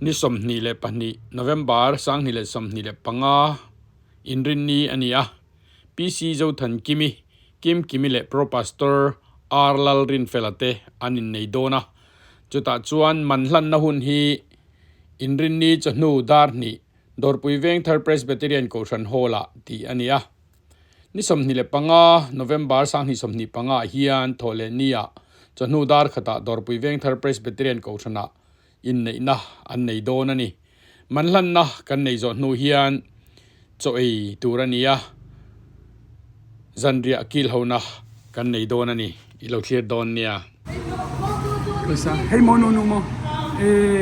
ni som ni le pani November sang ni le som ni le panga inrin ni ania PC zo than kimi le pro pastor Arlal rin felate anin nei dona chuta chuan manhlan na hun hi inrin ni chanu dar ni dorpui veng third presbyterian koshan hola ti ania ni som ni le panga November sang ni som ni panga hian thole nia chanu dar khata dorpui veng third presbyterian koshana in nei na an nei don ani manhlan na kan nei zo nu hian choi turania zanria kil hona kan nei don ani ilo clear don nia Kusa hey mo no mo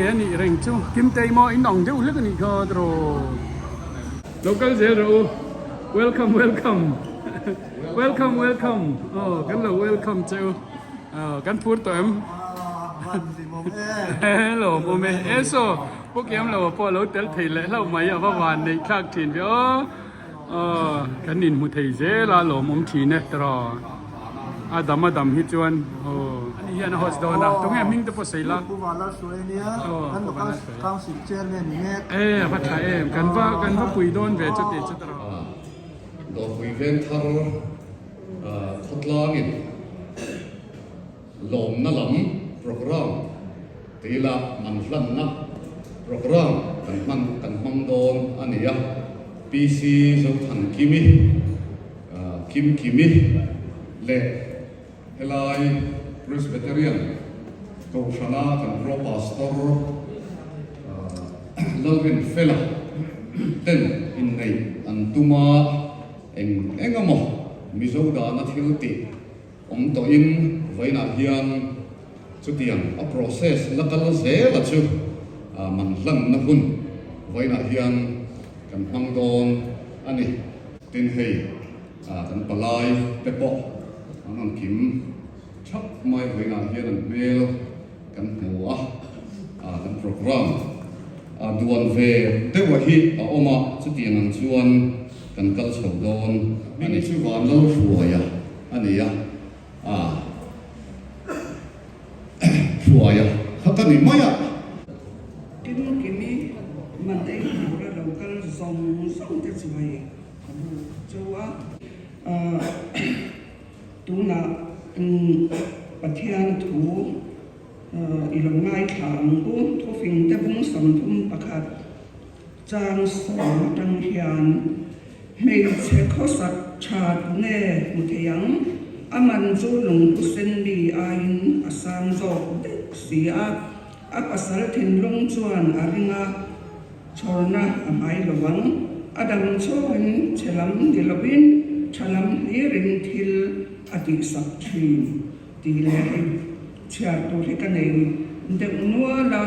ani reng chu kim tei mo in nong de ulek ni ko dro local zero welcome oh kan lo welcome chu kan pur to em hello bố mẹ eso bố kiếm là bố lâu tel thầy lẽ lâu mấy à vợ hoàn này khác tiền với cái nhìn một thầy dễ là lỗ mông chỉ nè rồi Adam hít chuan anh hiện hot đó na tung em mình tập xây la bố vào là suy nia anh có cao sĩ chen này nghe bắt thầy em cần vợ bùi đôn về cho tiền cho đó đồ bùi ven thang khát lang lom na lắm program tila manhlan na program kan mang don ania PC zo than kimi le helai presbyterian ko shana kan pro pastor Lalvin fela ten in nei antuma engamo mizo da na thilti to in vaina hian chu tiang a process lakal ze la chu manhlan na hun vaina hian kan hang don ani tin hei kan palai pepo an kim chap mai vaina hian an mel kan hua kan program duan ve dewa hi a oma chu tiang an chuan kan kal chho don ani chu van lo fuaya ani ya fuaya hatani maya kimi mandai pura local zong te chuai chuwa tuna pathian thu ilongai thang bu thofing te bung som thum pakhat chang so tang hian mei che khosat chat ne muthiang aman chu lung kusen li ain asam zo sia apasal thin long chuan aringa chorna amai lowang adam choin chelam dilobin chalam lirin thil ati sakthi tile chia to hikanei de nuwa la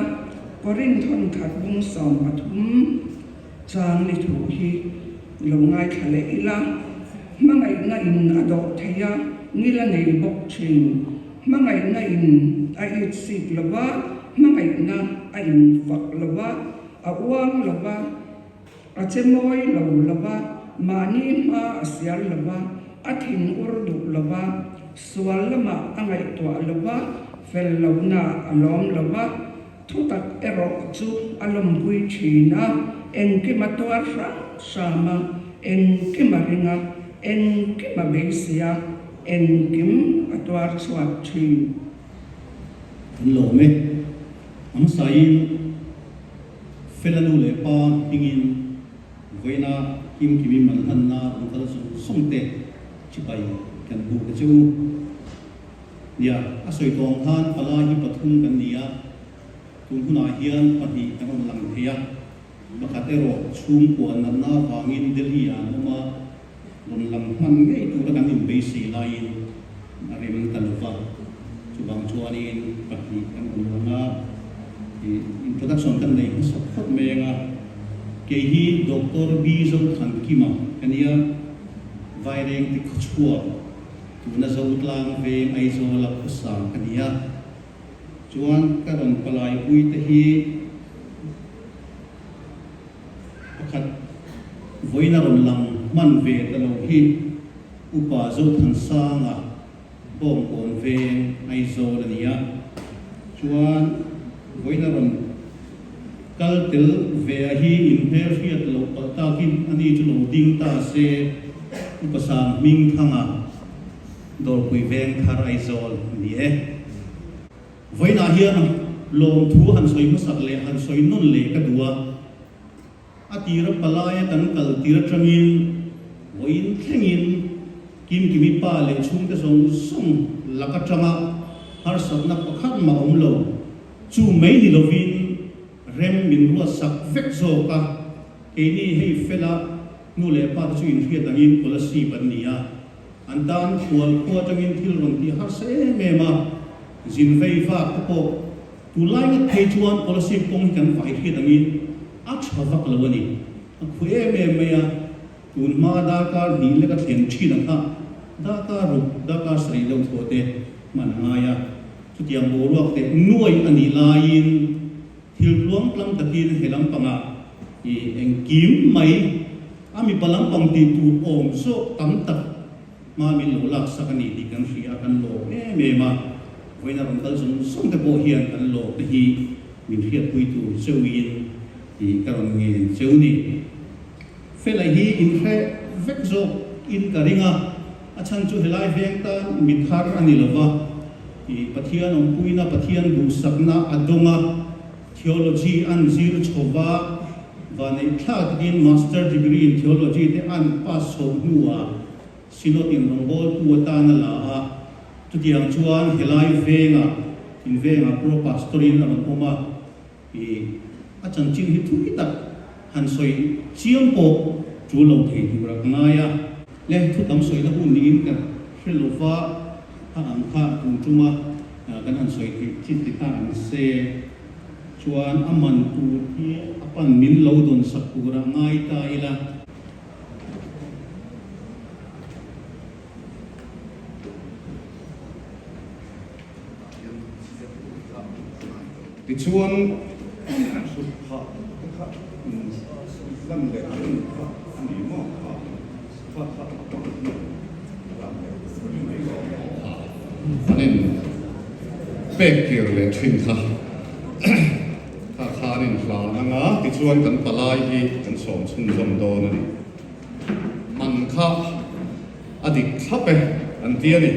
korin thon khat bung som pathum chang ni thu hi longai khale ila mangai na in ado theya ngila nei bok chin mangai na in ai sik lawa mangai na ai fak lawa awang lawa achemoy lawa mani ma asyal lawa athin urdu lawa sual lama angai to lawa fel launa alom lawa thutak erok chu alom bui china engki matwar sama engki maringa engki mabesia engkim atwar swat chi lome am sai felanu le pa pingin voina kim kimi manhanna angkal somte chipai kan bu chu ya asoi tong han pala hi pathum kan nia คุณผู้นาเฮียนปฏิกำลังเทียบักเตโรชุ่มกวนนันนาฟางินเดลียนมาลนลำมันไงตัวกันอินเบสีไลน์อะไรมันตันฟ้าจุบังชวนินปฏิกำลังงาอินโทรดักชันกันในสักพักเมงาเกี่ยดอกเตอร์บีโซทันกิมาอันนี้ไวเรงติดชัวตัวนั้นจะอุดลางเวงไอโซลับสามอันนี้จวนกระดองปลายอุยตะฮีขัดไว้นรนลังมันเวตลอฮีอุปาโซทันสางะบ่มโอนเวงไอโซอันนี้จวนไว้นรนกัลติลเวฮีอินเพอร์ฟิตโลปตากินอันนี้จะลงดิ้งตาเซอุปสามมิงทังะโดยคุยเวงคาร์ไอโซนี่ไว้นาเฮียนลงทูหันสวยมุสักเลหันสวยนุ่นเลกดัวอาตีรปลายกันกัลตีรจังินไว้แข่งินกิมกิมิป้าเลชุ่มกระสงส่งลักจังะฮาร์สักนักขัดมาอมโลจูไม่นิลวินเรมมินรัวสักเฟกโซกะเอนี่ให้เฟลานูเลป้าจูอินเฟียตังินพลสีปันนียอันดานขวดขวดจังินทิลรอนที่ฮาร์เซเมมาจินเวฟ้าก็ตุลายกับเทจวน policy ปงกันฝ่ายที่ดังนี้อัจฉริยะเลยนี่คุยเมื่อเมียตุนมาดาการนี่เล็กเห็นชีนักดาการรุดาการสรีเราโทษเตมันง่ายทุกอย่างโบราณเตน่วยอันนี้ลายน์ทิลล้วงพลังตะกี้เฮลังปังอ่ะเองกิมไม่อามีพลังปังตีตูโอมโซตั้มตักมามีโลลักสักนี่ดีกันฟีอากันโลเมื่อมาไว้นารำตัลสงส่งแต่โบเฮียนกันโลกที่มีเทียบคุยตูเซวินที่กำลังเงินเซวนี่เฟลายฮีอินเฟเวกโซอินการิงาอาจารย์จูเฮลัยเวงตันมิทาร์อันนี้ละวะที่ปะเทียนองคุยนะปะเทียนดูสักนะอดงา theology อันซีร์ชวาวันนี้ถ้าดิน master degree in theology ที่อันปัสสาวนัวสิโนตินรงโบตัวตานั่นละทุกอย่างชวนเฮลัยเวงาอินเวงาโปรปัสตอรินอารมณ์มาอาจารย์จิงฮิตุกิตักหันสวยเชียงโปจูโลเทดูรักนายะและทุกตำสวยละหุ่นนี้กันเชลโลฟ้าถ้าอังคาตุงจุมากันหันสวยที่ติดตั้งเซชวนอามันตูที่อปันมินเลวดนสักกุระง่ายตายละที่ชวนสุดท้ายนั่นแหละอันนี้มากอันนี้เป็กเกี่ยวเลยทิ้งค่ะข้านินฟลานังอ่ะที่ชวนกันปลายที่กันสมชุนจมโดนั่นมันข้าอดีตข้าไปอันเดียนี่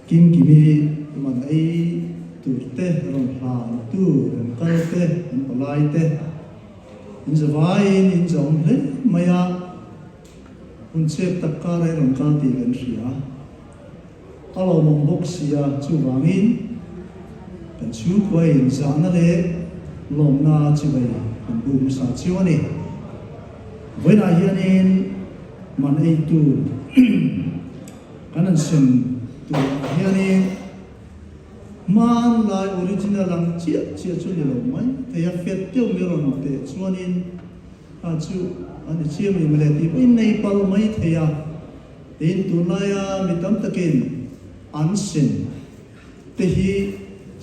kim kimi man ai tu te ron ha tu ron kal te an palai te in zawai in zong le maya un chep takare ron kal ti gan ria alo mong bok sia chu wangin kan chu koi in zana le lom na chu bai kan bum sa chu ani voina hianin man ai tu kanan sem tu hianin man lai original lang chia chia chu le lo mai te ya fet teu mi ron te chuanin a chu ani chia mi mele ti in nei pal mai the ya tin tu na ya mi tam takin an sin te hi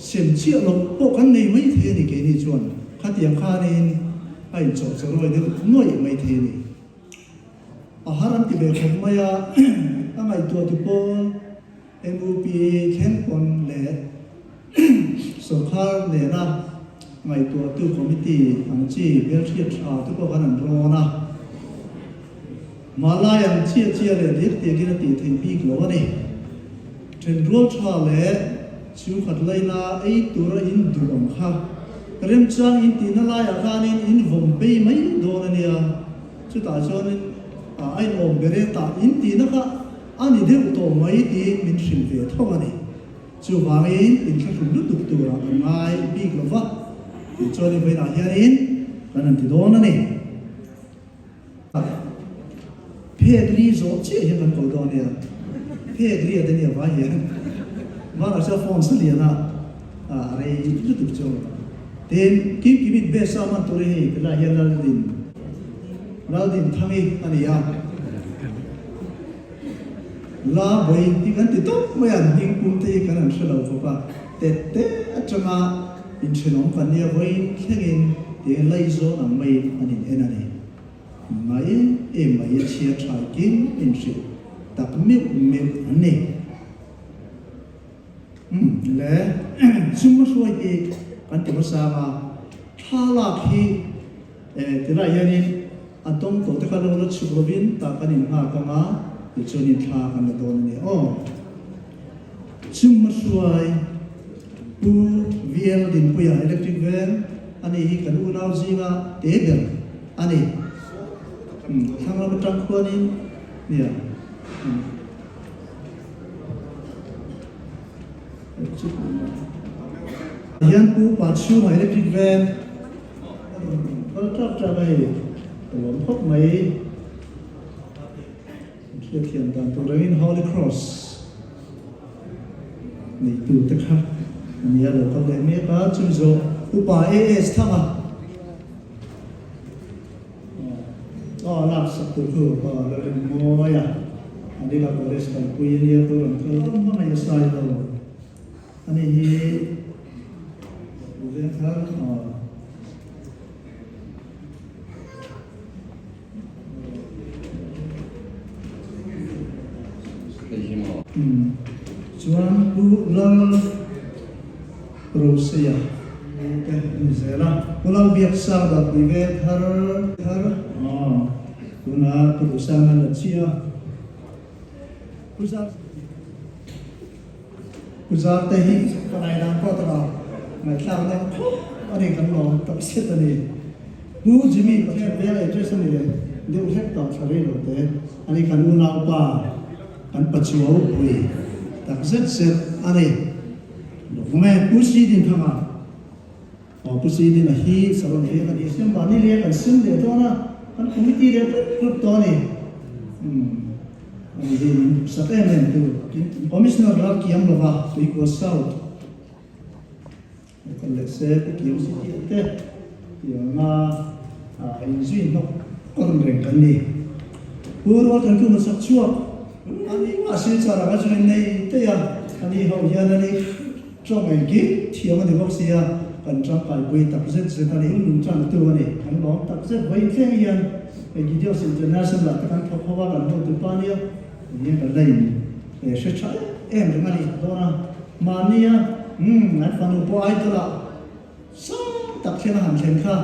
sem chia lo po kan nei mai the ni ke ni chuan khatiang khanin ai cho cho roi de noi mai the ni a haran ti be khom maya angai tu ti po MUP khen kon le so khar le na ngai tu tu committee ang chi bel thiat tha tu ko kan ro na malayam chia chia le dik te gi na ti thei pi glo ni tren ro tha le chu khat lai na ei tu ra in du ang kha rem chang in ti na la ya kan in vom pe mai do na nia chu ta chon in ai om bere ta in ti na kha ani de to mai ti min hrin ve tho ani chu wangin in kha ru lu tu ra ngai bi glo wa ti choni ve na hianin kan ti do na ni Pedri zo che he kan ko do ne Pedri de ne va hian va la sa phone sa liana re lu tu cho ten kim kim be sa man to re la hian la din thangi ani ya la boy ti kan ti to mo ya ding kum te kan an shalo ko pa te atanga in chenom kan ya boy thengin te lai zo nang mai ani enani mai mai chia thai kin in shi tak mi ani le sum so e kan ti ma sa ma thala khi te la yani atom to te kan lo chu robin ta kan in ha ka ma Ichoni tha kan do ni chum suai u vial din puya electric van ani hi kan u nau zinga tebel ani thangla batang khoni nia yan pu pa chu electric van ko trap tra bai lom phok mai Thiền đàn tổ in Holy Cross này tu tất cả nhà được con lệ mía cá chung zo upa AS thang à làm sắp từ khử và lên mua ya anh đi làm cái sản quy nia tôi làm cái không có này sai đâu anh ấy uống thang Chuan bu lal Rusia ke Zela ulal biasa da prive thar kuna purusan la chia puzar te hi kanai dan ko tra mai thar da ani kan lo tak set ani bu jimi pathe vela address ni de ulek ta thare lo te ani kan una pa kan pachuau pui tak zet set ani lume pusi din thanga pusi din hi saron he kan isem bani le kan sim le to na kan committee le group to ni ani din settlement tu commissioner la kiam lova to equal south kan le se kiam city te yang injuin no kon reng kan ni purwa kan ku masak chuak ani asil chara ga join nei te ya ani ho ya na ni trong ai ki thiam ani bok sia kan trang kai bui tak zet se ta ni lung chang tu ani kan lo tak zet bai theng yan e gidios international ta kan thokwa kan ho tu pa ni ni ka lai e she cha em ngani dona mania an fanu po ai to la sa tak thena han thlen kha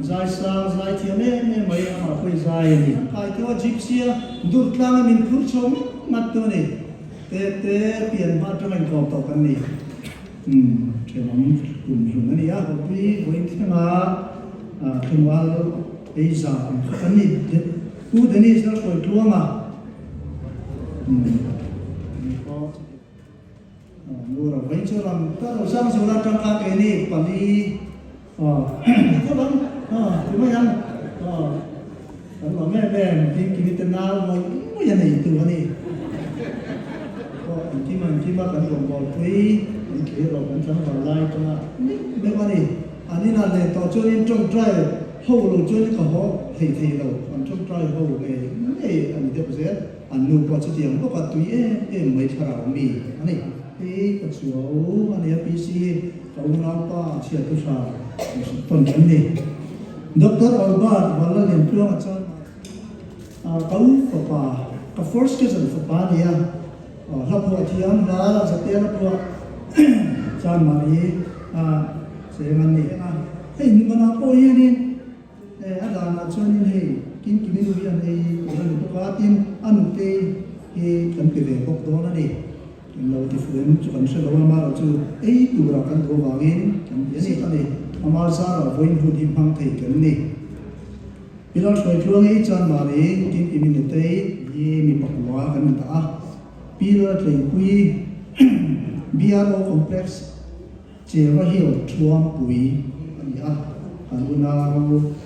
zai sang zai thiam me mai ama koi zai ni kai to gypsy dur tlang min khur chom mặt tôi này té biển hoa trong anh cầu tàuกันนี่เดี๋ยวผมกลุ่มอันนี้ผมไปวันที่มาถึงว่าไอ้จ่าอันนี้พูดอันนี้สักคนกลัวมาก็นูเราไปเจอเราถ้าเราสร้างสุราษฎร์จังหวัดนี้ปัจจุบันก็บังคือไม่ยังเราแม่แม่ที่กินแต่น้ำไม่ยังไงตัวนี้ก็ที่มากันผมบอกคุยเกี่ยวกับการทำอะไรก็ไม่ว่านี่อันนี้นั่นเลยต่อจนจงใจhow lo join ka ho thei lo an chom try ho e an de pose an nu ko chi tiang ko ka tui mai thara mi ani ka chuo ani pc ka una pa chia tu sa ton kan ni dr albert wala len tuang chan kau pa ka first case of pa nia la pu thiam la sa te la pu chan mari se man ni hey ni mana ko ye ni ada nak cuci ni, kini minum yang ni, orang itu katin, anu teh, kan pilih kok doa ni, kalau di film cuman selalu malah tu, tu rakan dua bagin, kan biasa kan ni, amal sara, voin hudi pang teh kan ni, bila suai keluar ni jangan mari, kini minum teh, mi pakwa kan tak, bila teh kui, biar kompleks, cewah hiu tuang kui, ni Anuna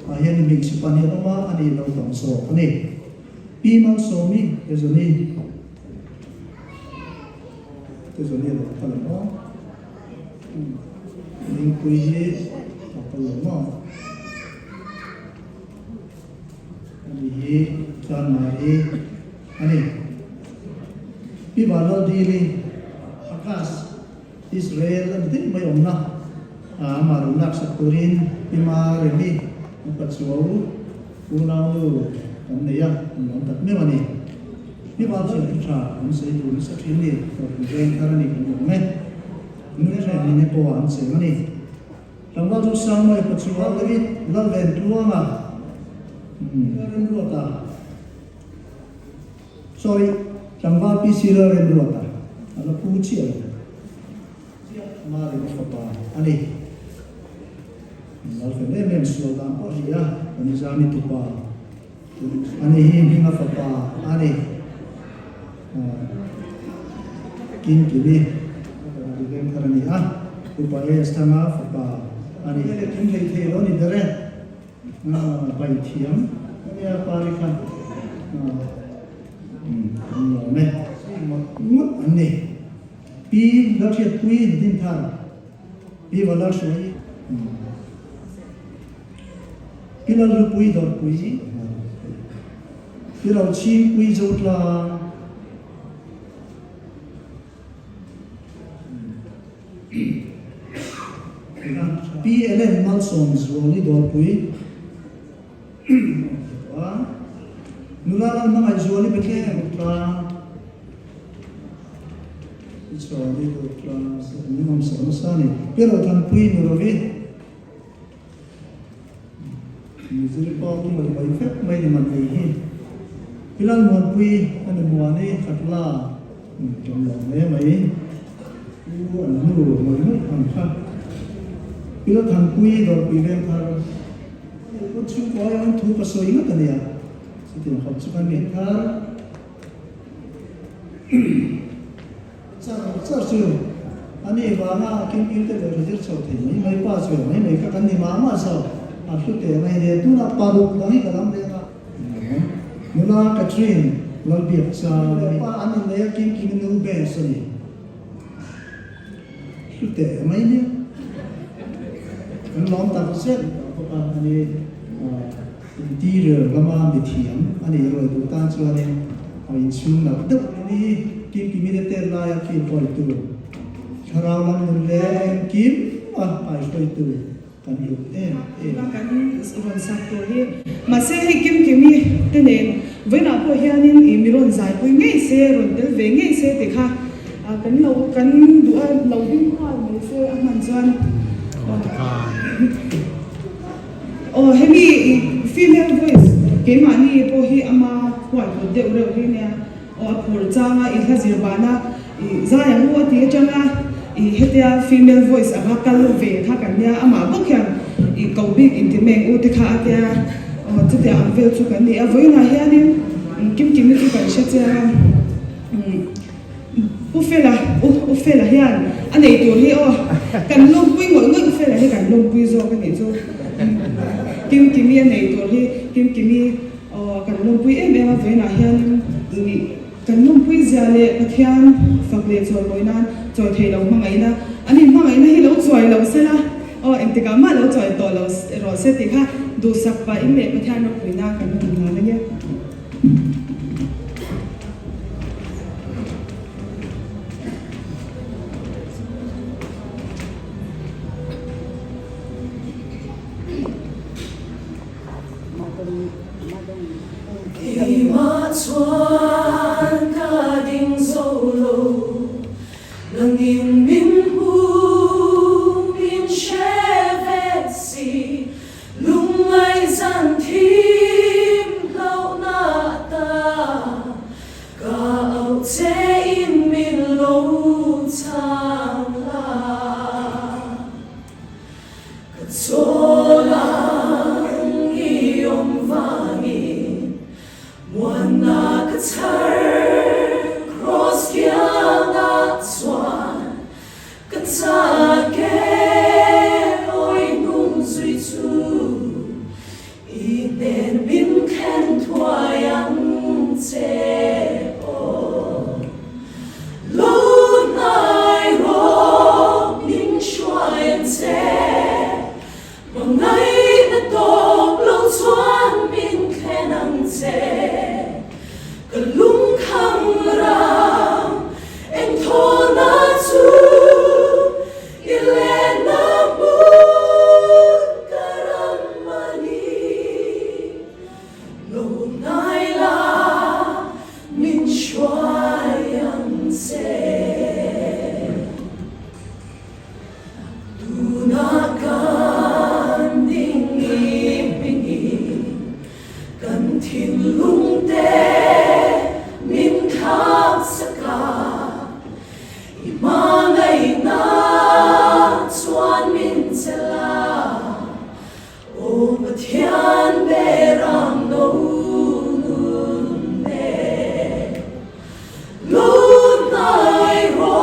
ayan big sipani roma ani lo tong so ani pi mang so mi ezoni lo kala no ning kui he apalo no ani he chan mari ani pi balo dili akas Israel antin may omna marunak sa Turin pima remi patsuau unau anaya nontat me mani pima sa putra an sei tu sa thini ren karani me ne sa ni ko an se mani tangwa ju sang mai patsuau levi la ven tuanga ren ruata sorry tangwa pi sira ren ruata ala puchi ala mari ko ani Alfred men slogan oh ya ani zami tu pa ani hinga fa ani kin kini dengan karani upaya stanga fa ani kin le lo ni dare bai thiam ya parikan me mut ani pi lakhiat pui din thar pi wala soi Pila lu pui dor pui, pila chi pui jod la, pi elen mal som zoli dor pui, nulalan mga zoli beke tra, zoli tra, minum sarasani, pero tan pui nulovi. Jadi kalau tu mari bayi fat mai di mana ini, bilang muat pui anu muat ni katla, contoh mai, anu mai angkat, bilang thang pui dor pui yang thar, aku cuba yang tu pasal ingat ni ya, setiap kau cuba ni thar, satu, ani bana kim tu berjaya cakap ni, mai pas mai kakak ni mama sah. After mai dia tu nak paruk lagi dalam dia nak. Mula Catherine lalbiak sa pa ani dia kim nu bes ni. After mai dia. Kan lom tak set apa ani interior lama dithiam ani roi tu tan chuan ni ai chung na duk ni kim dia terla ya ki poi tu. Kharau lam le kim pai poi tu. Kan ron sakto hi mase hi kimi tenen vena po hianin imiron zai pui ngei se ron tel ve ngei se te kha kan lo kan dua lo ding kha me se aman chan oh hemi female voice ke mani po hi ama kwai ko de ure ri ne por changa I hazirwana I zaya huwa ti changa I hetia female voice aga kal ve kha kanya ama bokyan I kaubik intimeng u te kha atia chutia anvel chu kan ni avoina hianin kim kim chu kan shetia ufela hian anei tur hi o kan lom pui ngoi ngoi ufela hi kan lom pui zo kan ni chu kim kim hi anei tur hi kim kim hi kan lom pui em em avoina hian ni kan lom pui zia le pathian fakle chor loina choi thei lo mangai na ani mangai na hi lo choi lo sela entika ma lo choi to lo ro se ti kha du sak pa in le pathian no puina kan no na ne Chuan ka ding solo nang in min hu min shevesi lungai zan tim lo na ta ka au te in min lo chang la ka cholang I om vangi Mwana katar cross kiana swan katake oi nung zui tu inen min ken twayang te o lo nai ro min shuayan te mangai na dog lo swan min kenang te Kalung khang ram en thona chu ilena bu karamani lo nai la min shwayang se tu na kan ding ipingi kan thin lung te Imangai na chuan min chela O pathian berang no nun ne Lo nai ro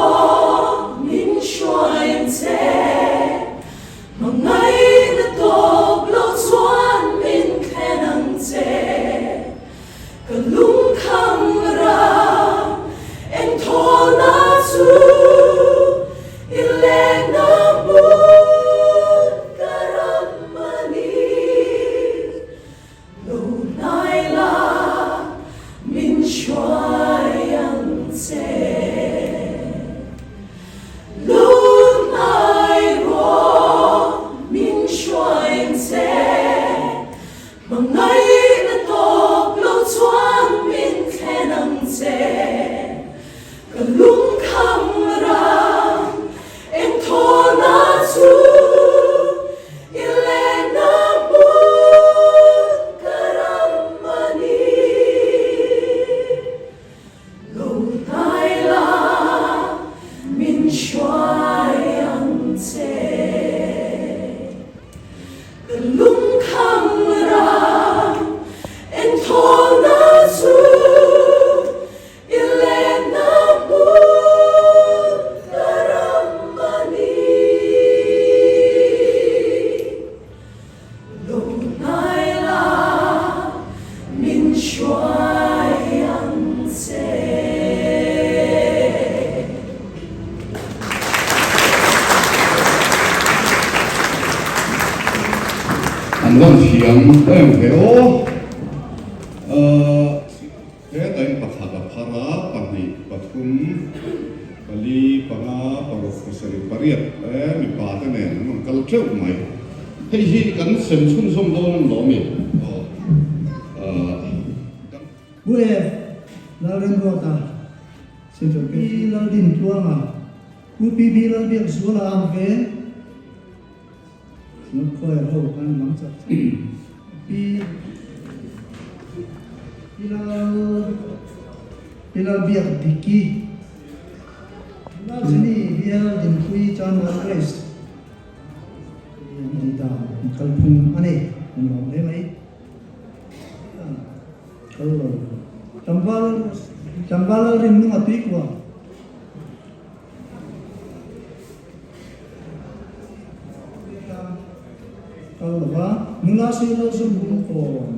min shuayan te Mangai na dog lo chuan min kenang te Kalung khang ram en thona chu ilena bu karamani lo nai la min shwayang te lo nai ro min shwayang te mangai na dog lo chuan min kenang te Kalung khang ram en thona chu ilena bu karamani lo nai la min shwayang te Kalung khang ram en thona chu Anh thiam em thế ô thế tại bậc hạt phá bậc này bậc thum bali panga professori pariat mi pa ta ne man kal treu mai hei hi kan sem chun som do nam lo mi Ue, Lauren Rota, Sento Pi Laudin Tuanga, Upi Bi Laudin Sula Amve, nó khơi hồ kan nắm chặt pi Pilal biak diki. Sini biar jempui John Grace. Ini dah kalpung ane, ngomong mai. Kalau jambal rindu mati kuah. Kalau apa? Mula sila sembunyi ko.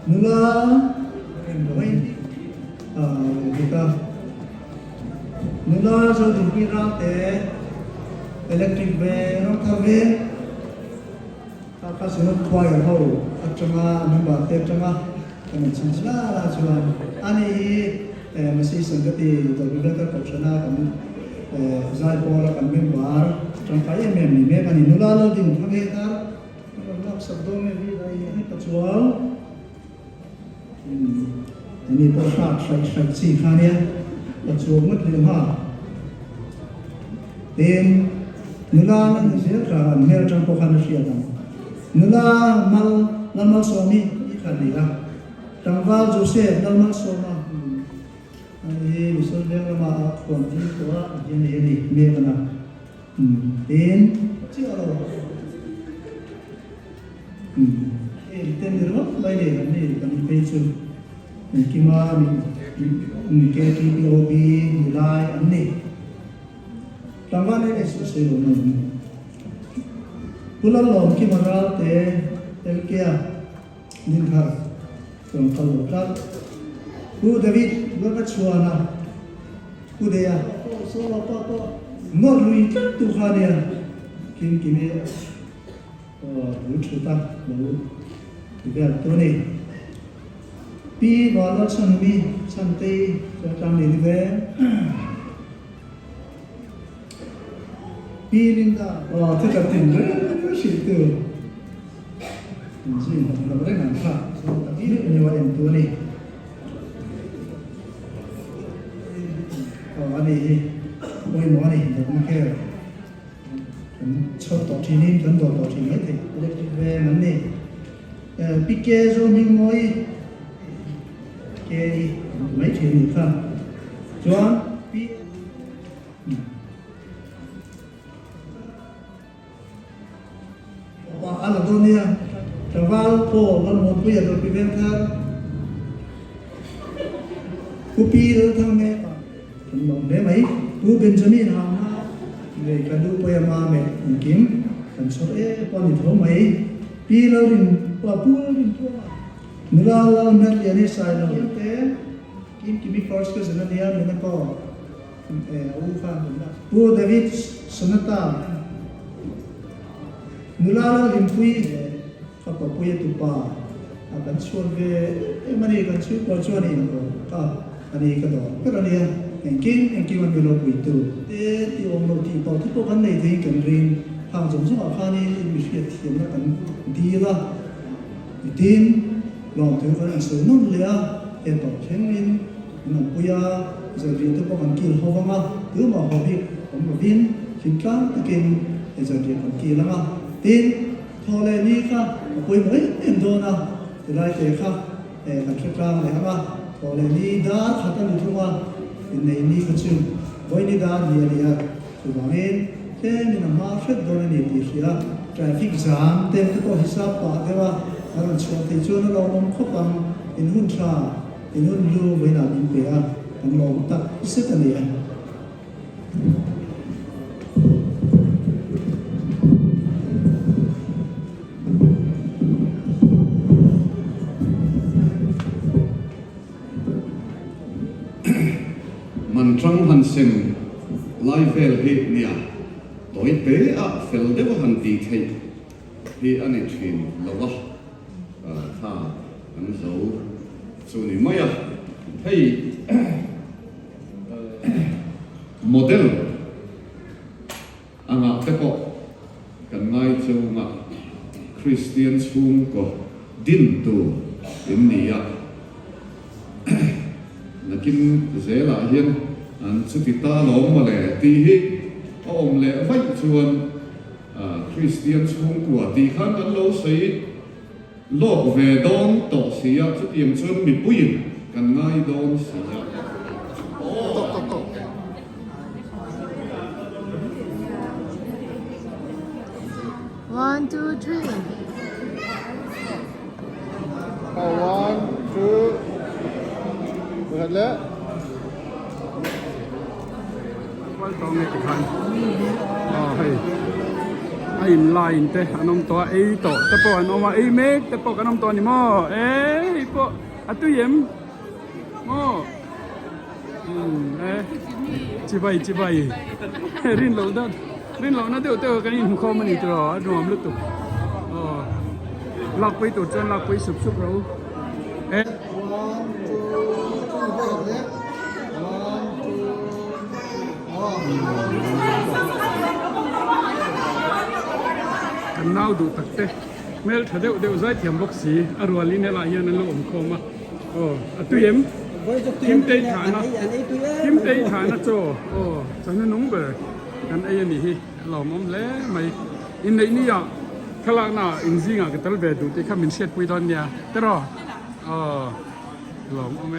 Mula kita mula so dikira te electric van thave apa sih kuai hau acama memba te acama kan cincina cuman ani masih sanggati terlibat kapsana kan zai pola kan membar sampai mem kan nula lo din thave tar nak sabdo में भी ini kecuali ini persat sih kan ya kecuali mat lima dan nula nang siapa mer campo kan siapa nula mal suami ikan dia tanggal Joseph mal suami ini bisa dia nama konti tua ini mereka dan siapa tem di rumah baik ni kami pencet kima KTPOB nilai ni tanggal ni sesuai dengan pulau lom kima te elkia dinhar kalau tak David berkat suara dia so apa nor lui Tuhan dia kini lucu tak lalu juga tu ni pi walau sanbi santai macam ni juga pi linda tidak tinggal situ sih tak boleh nampak tapi ini yang tu ni ani mau ni tak mungkin cho tổ chức nên dẫn tổ chức này thì về vấn đề bị kê rồi mình mới kê đi mấy chuyện gì không cho bị và ăn ở đâu nè chẳng vào cổ vẫn một bây giờ rồi bị ven thân copy rồi thằng nghe còn đồng đấy mấy cú Benjamin hàng về cái đu quay mà mẹ kiếm cần số ấy con thì thấu mấy pi lâu thì qua pu thì thua nula la mẹ liền đi sai đâu thế kim kimi first cái gì đó mình có u phan pu David sonata nula la lim pui các bà pui tu pa cần số về mà đi cần số qua số này nó anh ấy cái đó cái này anh kim anh lo bui tu thế thì ông lo thì bảo thì có vấn đề gì cần riêng hàng giống số họ này mình sẽ tìm ra cần đi ra tin lòng thứ cái sự nôn lệ hiện tại trên mình bây giờ giờ thì tôi có cần kill họ vắng à cứ mà họ biết ông mà viên chính xác cái kinh giờ thì cần kill lắm à tin thôi là như khác quay mới em đâu nào từ đây tới khác cần kiểm tra này hả thôi là như đã khá là được không này ni cái chuyện với ni đã đi à thì bảo nên thế mình làm mà phết đồ này thì kia traffic jam tem cái có hisap pa thế mà anh cho thì cho nó lâu không khóc bằng in hun tra in hun lu với nào in bia anh mong ta sẽ cái này man trăng han sem lai vel hi nia tối tế à fel de han ti thei hi anh ấy truyền lo wa tha anh zo chu ni mai à hey model anga te ko kan ngai chu nga Christian chung ko din tu in nia lakin zela hian an chu ti ta lo ma le ti hi om le vai chuan Christian chung của thì khăn ăn lâu xây lọ về đón tỏ xí á chút điểm chân bị bụi cần ngay đón xí á One, two, three. One, two. Thật lẽ. quay tao nghe cái thằng hay anh line te anh ông to ấy to te po anh ông ấy make te po anh ông to ni mo ấy po à tôi yếm mo chỉ vậy rin lâu nó tiêu cái nhìn không mà nhìn rồi rồi lúc tục lọc với tụt chân lọc với sụp rồi ấyกันน่าดูตักเตะเมื่อถ้าเดี๋ยวใจเทียมบ็อกซี่อรัวลินเนล่ายันนั่นลูกคอมาโอ้ตุยมคิมเตยฐานะโจโอ้จังนั้นนุ่งเบอร์กันไอ้ยันนี่เรามั่มเล่ไม่อินในนี่อ่ะขลังน่ะอินซิงอ่ะก็ตลอดเบดูที่ข้ามินเช็ดปุยตอนเนี้ยแต่รอเรามั่มไหม